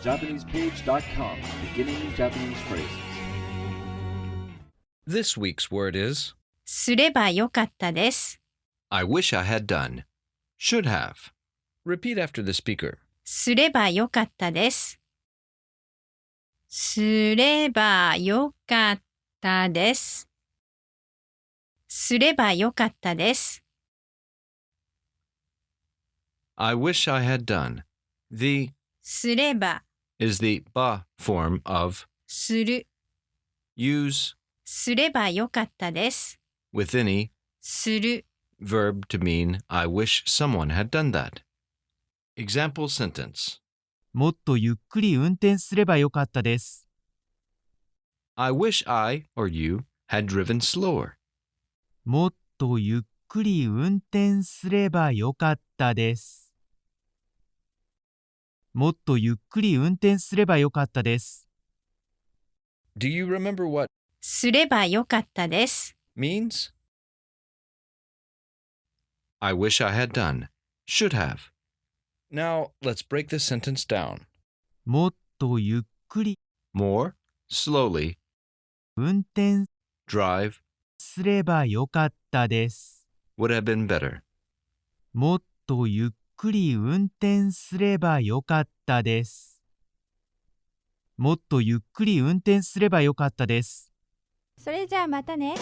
JapanesePage.com's beginning Japanese phrases. This week's word is すればよかったです。I wish I had done. Should have. Repeat after the speaker. すればよかったです。すればよかったです。すればよかったです。I wish I had done. The すれば is the ba form of する。use すればよかったです。with any する。verb to mean I wish someone had done that. Example sentence. もっとゆっくり運転すればよかったです。I wish I or you had driven slower. もっとゆっくり運転すればよかったです。もっとゆっくり運転すればよかったです。Do you remember what すればよかったです。means? I wish I had done. Should have. Now, let's break this sentence down. もっとゆっくり More, slowly, 運転 drive すればよかったです。would have been better. もっとゆっくり運転すればよかったです。もっとゆっくり運転すればよかったです。それじゃあまたね。